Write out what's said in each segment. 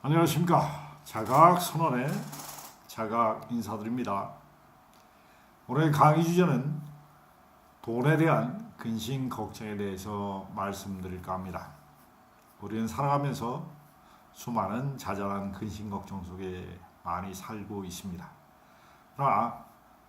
안녕하십니까. 자각선언의 자각 인사드립니다. 오늘 강의 주제는 돈에 대한 근심 걱정에 대해서 말씀드릴까 합니다. 우리는 살아가면서 수많은 자잘한 근심 걱정 속에 많이 살고 있습니다. 그러나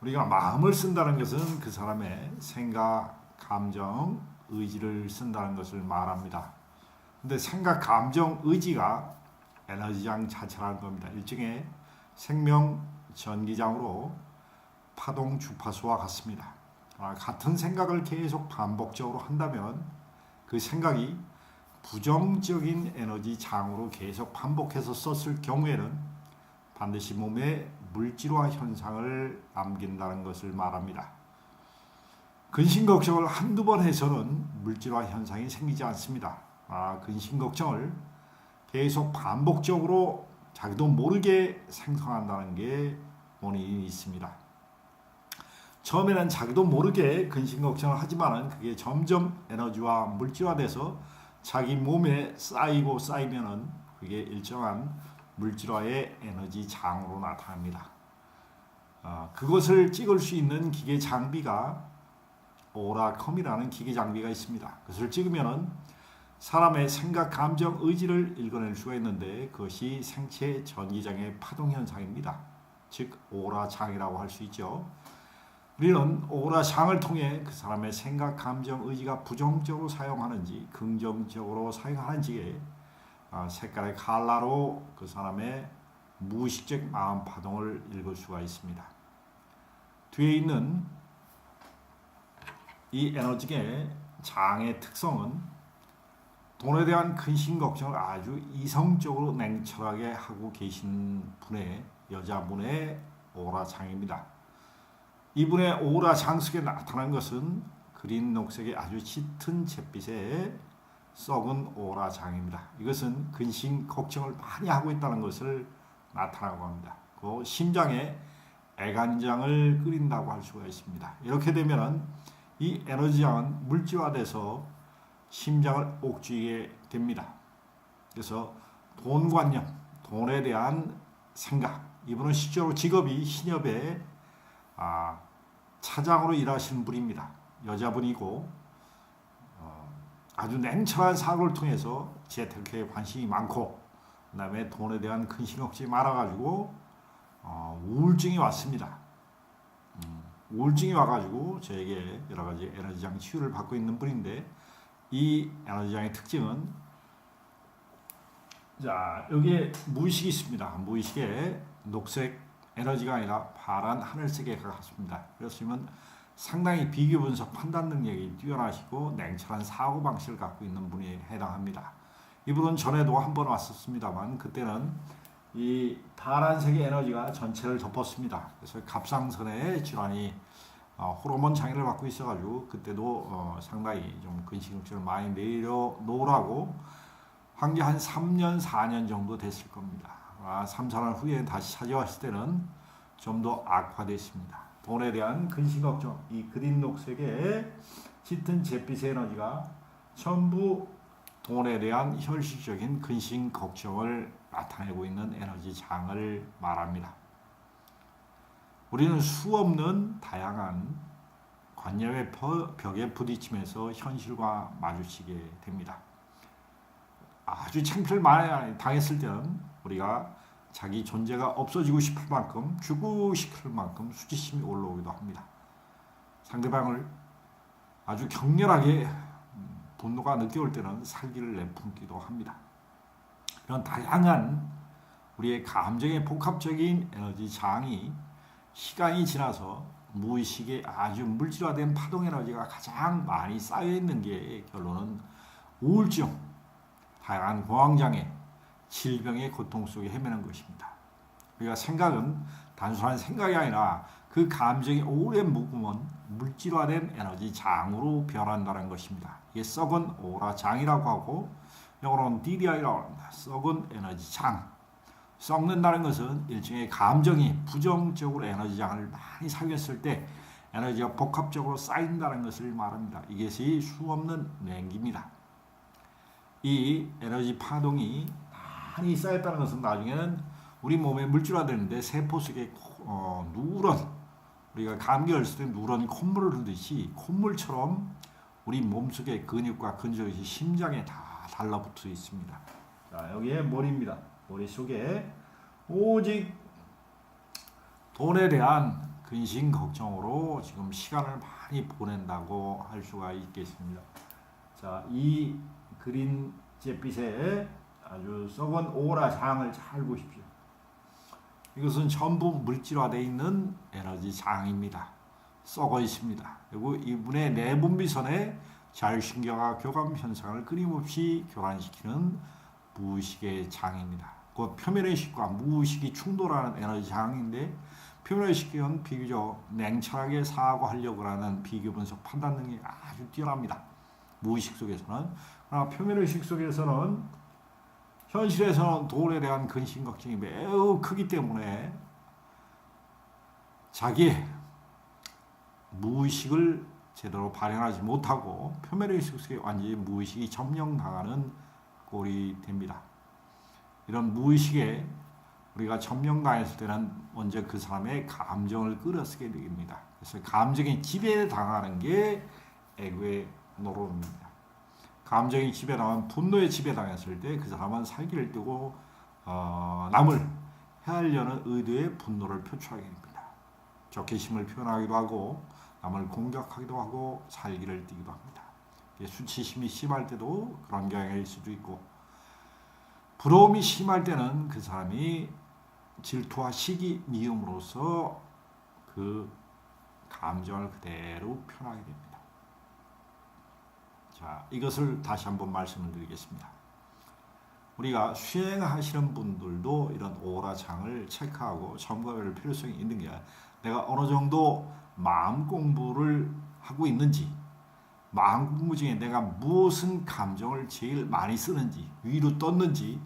우리가 마음을 쓴다는 것은 그 사람의 생각, 감정, 의지를 쓴다는 것을 말합니다. 근데 생각, 감정, 의지가 에너지장 자체라는 겁니다. 일종의 생명 전기장으로 파동 주파수와 같습니다. 같은 생각을 계속 반복적으로 한다면 그 생각이 부정적인 에너지 장으로 계속 반복해서 썼을 경우에는 반드시 몸에 물질화 현상을 남긴다는 것을 말합니다. 근심 걱정을 한두 번 해서는 물질화 현상이 생기지 않습니다. 근심 걱정을 계속 반복적으로 자기도 모르게 생성한다는 게 원인이 있습니다. 처음에는 자기도 모르게 근심 걱정을 하지만은 그게 점점 에너지와 물질화돼서 자기 몸에 쌓이고 쌓이면은 그게 일정한 물질화의 에너지 장으로 나타납니다. 그것을 찍을 수 있는 기계 장비가 오라컴이라는 기계 장비가 있습니다. 그것을 찍으면은 사람의 생각, 감정, 의지를 읽어낼 수가 있는데 그것이 생체 전기장의 파동 현상입니다. 즉 오라장이라고 할 수 있죠. 우리는 오라장을 통해 그 사람의 생각, 감정, 의지가 부정적으로 사용하는지 긍정적으로 사용하는지에 색깔의 칼라로 그 사람의 무의식적 마음 파동을 읽을 수가 있습니다. 뒤에 있는 이 에너지의 장의 특성은 돈에 대한 근심 걱정을 아주 이성적으로 냉철하게 하고 계신 분의 여자분의 오라장입니다. 이분의 오라장 속에 나타난 것은 그린 녹색의 아주 짙은 잿빛의 썩은 오라장입니다. 이것은 근심 걱정을 많이 하고 있다는 것을 나타나고 합니다. 그 심장에 애간장을 끓인다고 할 수가 있습니다. 이렇게 되면 이 에너지장은 물질화돼서 심장을 옥죄게 됩니다. 그래서 돈관념, 돈에 대한 생각, 이분은 실제로 직업이 신협의 차장으로 일하시는 분입니다. 여자분이고 아주 냉철한 사고를 통해서 재테크에 관심이 많고 그 다음에 돈에 대한 근심 걱정이 많아가지고 우울증이 왔습니다. 우울증이 와가지고 저에게 여러 가지 에너지장 치유를 받고 있는 분인데 이 에너지장의 특징은 여기에 무의식이 있습니다. 무의식에 녹색 에너지가 아니라 파란 하늘색에 가깝습니다. 그렇지만 상당히 비교 분석 판단 능력이 뛰어나시고 냉철한 사고 방식을 갖고 있는 분이 해당합니다. 이분은 전에도 한 번 왔었습니다만 그때는 이 파란색의 에너지가 전체를 덮었습니다. 그래서 갑상선에 질환이 호르몬 장애를 받고 있어가지고 그때도 상당히 좀 근심 걱정을 많이 내려놓으라고 한 게 한 3년 4년 정도 됐을 겁니다. 3, 4년 후에 다시 찾아왔을 때는 좀 더 악화됐습니다. 돈에 대한 근심 걱정, 이 그린 녹색의 짙은 잿빛의 에너지가 전부 돈에 대한 현실적인 근심 걱정을 나타내고 있는 에너지 장을 말합니다. 우리는 수없는 다양한 관념의 벽에 부딪히면서 현실과 마주치게 됩니다. 아주 창피를 많이 당했을 때는 우리가 자기 존재가 없어지고 싶을 만큼 죽고 싶을 만큼 수치심이 올라오기도 합니다. 상대방을 아주 격렬하게 분노가 느껴올 때는 살기를 내뿜기도 합니다. 이런 다양한 우리의 감정의 복합적인 에너지 장이 시간이 지나서 무의식에 아주 물질화된 파동 에너지가 가장 많이 쌓여있는 게 결론은 우울증, 다양한 공황장애, 질병의 고통 속에 헤매는 것입니다. 우리가 생각은 단순한 생각이 아니라 그 감정이 오래 묵으면 물질화된 에너지 장으로 변한다는 것입니다. 이게 썩은 오라장이라고 하고 영어로는 DDI라고 합니다. 썩은 에너지 장. 썩는다는 것은 일종의 감정이 부정적으로 에너지장을 많이 사귀었을 때 에너지가 복합적으로 쌓인다는 것을 말합니다. 이것이 수없는 냉기입니다. 이 에너지 파동이 많이 쌓였다는 것은 나중에는 우리 몸에 물질화되는데 세포 속에 누런, 우리가 감기 걸렸을 때 누런 콧물을 흐르듯이 콧물처럼 우리 몸속의 근육과 근육이 심장에 다 달라붙어 있습니다. 자, 여기에 머리입니다. 머릿속에 오직 돈에 대한 근심 걱정으로 지금 시간을 많이 보낸다고 할 수가 있겠습니다. 자, 이 그린 잿빛에 아주 썩은 오라장을 잘 보십시오. 이것은 전부 물질화되어 있는 에너지 장입니다. 썩어 있습니다. 그리고 이분의 내분비선에 자율신경과 교감 현상을 끊임없이 교란시키는 무의식의 장입니다. 그 표면의식과 무의식이 충돌하는 에너지 장인데, 표면의식은 비교적 냉철하게 사고하려고 하는 비교 분석 판단 능력이 아주 뛰어납니다. 무의식 속에서는. 그러나 표면의식 속에서는 현실에서는 돈에 대한 근심 걱정이 매우 크기 때문에 자기의 무의식을 제대로 발현하지 못하고 표면의식 속에 완전히 무의식이 점령당하는 꼴이 됩니다. 이런 무의식에 우리가 점령당했을 때는 먼저 그 사람의 감정을 끌어쓰게 됩니다. 그래서 감정에 지배당하는 게 에고의 노릇입니다. 감정이 지배당하면 분노에 지배당했을 때 그 사람은 살기를 띄고 남을 해하려는 의도의 분노를 표출하게 됩니다. 적개심을 표현하기도 하고 남을 공격하기도 하고 살기를 띄기도 합니다. 수치심이 심할 때도 그런 경향일 수도 있고, 부러움이 심할 때는 그 사람이 질투와 시기, 미움으로써 그 감정을 그대로 표현하게 됩니다. 자, 이것을 다시 한번 말씀을 드리겠습니다. 우리가 수행하시는 분들도 이런 오라장을 체크하고 점검할 필요성이 있는 게, 내가 어느 정도 마음 공부를 하고 있는지, 마음 공부 중에 내가 무슨 감정을 제일 많이 쓰는지, 위로 떴는지,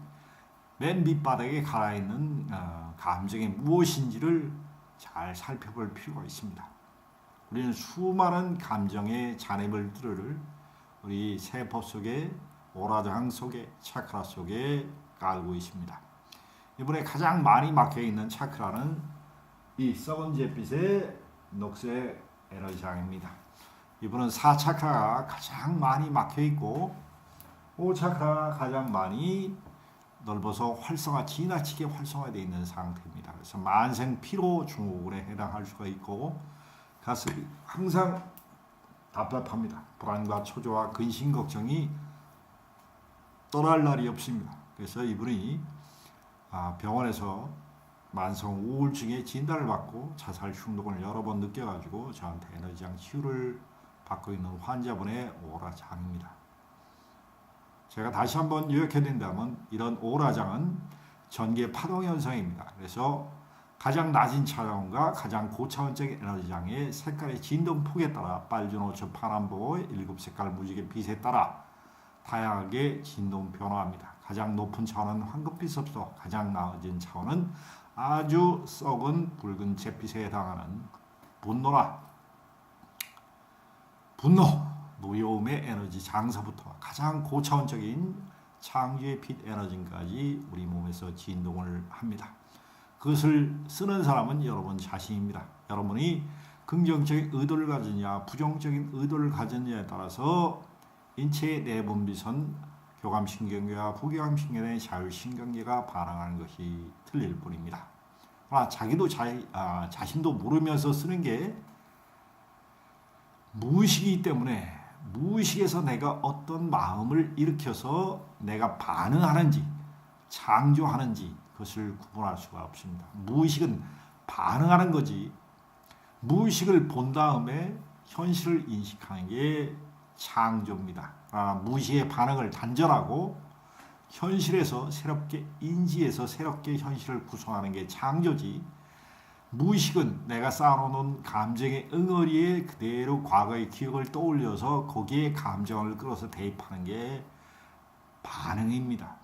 맨 밑바닥에 가라앉는 감정이 무엇인지를 잘 살펴볼 필요가 있습니다. 우리는 수많은 감정의 잔해물들을 우리 세포 속에, 오라장 속에, 차크라 속에 깔고 있습니다. 이번에 가장 많이 막혀 있는 차크라는 이 썩은 잿빛의 녹색 에너지장입니다. 이번은 4차크라가 가장 많이 막혀 있고 5차크라가 가장 많이 넓어서 지나치게 활성화되어 있는 상태입니다. 그래서 만생 피로 증후군에 해당할 수가 있고, 가슴이 항상 답답합니다. 불안과 초조와 근심 걱정이 떠날 날이 없습니다. 그래서 이분이 병원에서 만성 우울증의 진단을 받고 자살 충동을 여러 번 느껴가지고 저한테 에너지장 치유를 받고 있는 환자분의 오라장입니다. 제가 다시 한번 요약해드린다면, 이런 오라장은 전기 파동 현상입니다. 그래서 가장 낮은 차원과 가장 고차원적인 에너지장의 색깔의 진동폭에 따라 빨주, 노초, 파란보 7색깔 무지개 빛에 따라 다양하게 진동 변화합니다. 가장 높은 차원은 황금빛으로서 가장 낮은 차원은 아주 썩은 붉은 잿빛에 해당하는 분노, 노여움의 에너지 장서부터 가장 고차원적인 창조의 빛 에너지까지 우리 몸에서 진동을 합니다. 그것을 쓰는 사람은 여러분 자신입니다. 여러분이 긍정적인 의도를 가졌냐, 부정적인 의도를 가졌냐에 따라서 인체의 내분비선, 교감신경계와 부교감신경의 자율신경계가 반응하는 것이 틀릴 뿐입니다. 자기도 자신도 모르면서 쓰는 게 무의식이기 때문에, 무의식에서 내가 어떤 마음을 일으켜서 내가 반응하는지 창조하는지 그것을 구분할 수가 없습니다. 무의식은 반응하는 거지, 무의식을 본 다음에 현실을 인식하는 게 창조입니다. 무의식의 반응을 단절하고 현실에서 새롭게 인지해서 새롭게 현실을 구성하는 게 창조지, 무의식은 내가 쌓아놓은 감정의 응어리에 그대로 과거의 기억을 떠올려서 거기에 감정을 끌어서 대입하는 게 반응입니다.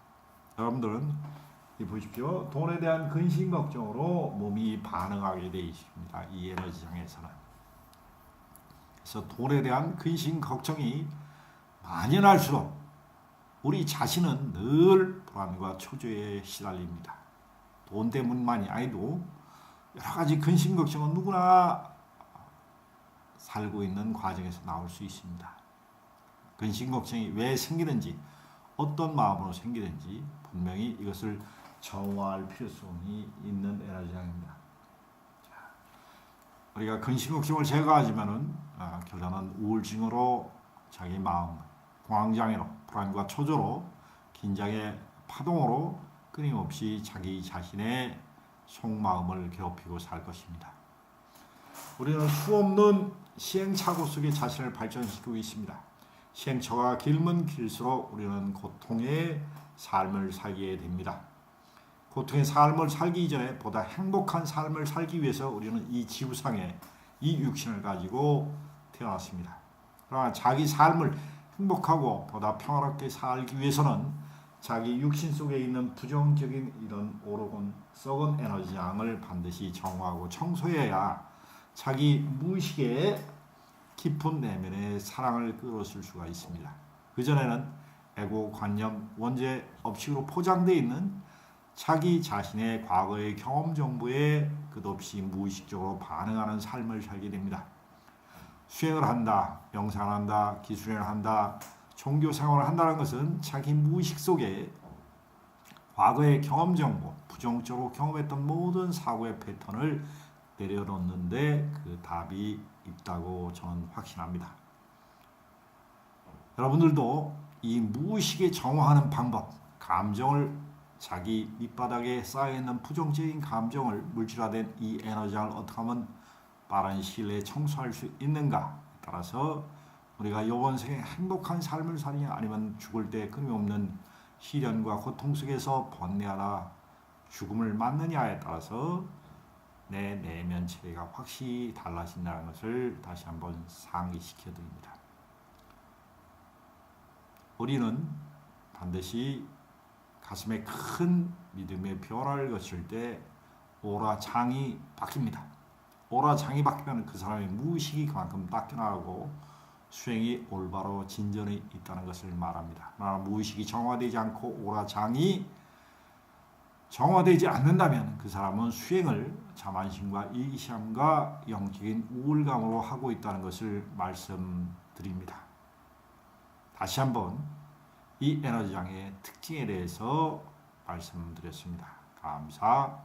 여러분들은 보십시오. 돈에 대한 근심 걱정으로 몸이 반응하게 되어 있습니다. 이 에너지장에서는. 그래서 돈에 대한 근심 걱정이 만연할수록 우리 자신은 늘 불안과 초조에 시달립니다. 돈 때문만이 아니도 여러 가지 근심 걱정은 누구나 살고 있는 과정에서 나올 수 있습니다. 근심 걱정이 왜 생기는지, 어떤 마음으로 생기는지 분명히 이것을 정화할 필요성이 있는 에너지장입니다. 우리가 근심 걱정을 제거하지만은 결론은 우울증으로 자기 마음, 공황장애로, 불안과 초조로, 긴장의 파동으로 끊임없이 자기 자신의 속마음을 괴롭히고 살 것입니다. 우리는 수없는 시행착오 속에 자신을 발전시키고 있습니다. 시행착오가 길면 길수록 우리는 고통의 삶을 살게 됩니다. 고통의 삶을 살기 이전에 보다 행복한 삶을 살기 위해서 우리는 이 지구상에 이 육신을 가지고 태어났습니다. 그러나 자기 삶을 행복하고 보다 평화롭게 살기 위해서는 자기 육신 속에 있는 부정적인 이런 오르곤 썩은 에너지양을 반드시 정화하고 청소해야 자기 무의식의 깊은 내면의 사랑을 끌어쓸 수가 있습니다. 그전에는 에고, 관념, 원죄, 업식으로 포장되어 있는 자기 자신의 과거의 경험 정보에 끝없이 무의식적으로 반응하는 삶을 살게 됩니다. 수행을 한다, 명상을 한다, 기술행을 한다, 종교 생활을 한다는 것은 자기 무의식 속에 과거의 경험 정보, 부정적으로 경험했던 모든 사고의 패턴을 내려놓는데 그 답이 있다고 저는 확신합니다. 여러분들도 이 무의식에 정화하는 방법, 감정을 자기 밑바닥에 쌓여있는 부정적인 감정을 물질화된 이 에너지를 어떻게 하면 빠른 시일 내에 청소할 수 있는가 따라서 우리가 이번 생에 행복한 삶을 사느냐 아니면 죽을 때 끊임없는 시련과 고통 속에서 번뇌하다 죽음을 맞느냐에 따라서 내 내면 체계가 확실히 달라진다는 것을 다시 한번 상기시켜 드립니다. 우리는 반드시 가슴에 큰 믿음의 변화를 거칠 때 오라장이 바뀝니다. 오라장이 바뀌면 그 사람의 무의식이 그만큼 닦여나가고 수행이 올바로 진전이 있다는 것을 말합니다. 그러나 무의식이 정화되지 않고 오라장이 정화되지 않는다면 그 사람은 수행을 자만심과 이기심과 영적인 우울감으로 하고 있다는 것을 말씀드립니다. 다시 한번 이 에너지장의 특징에 대해서 말씀드렸습니다. 감사드립니다.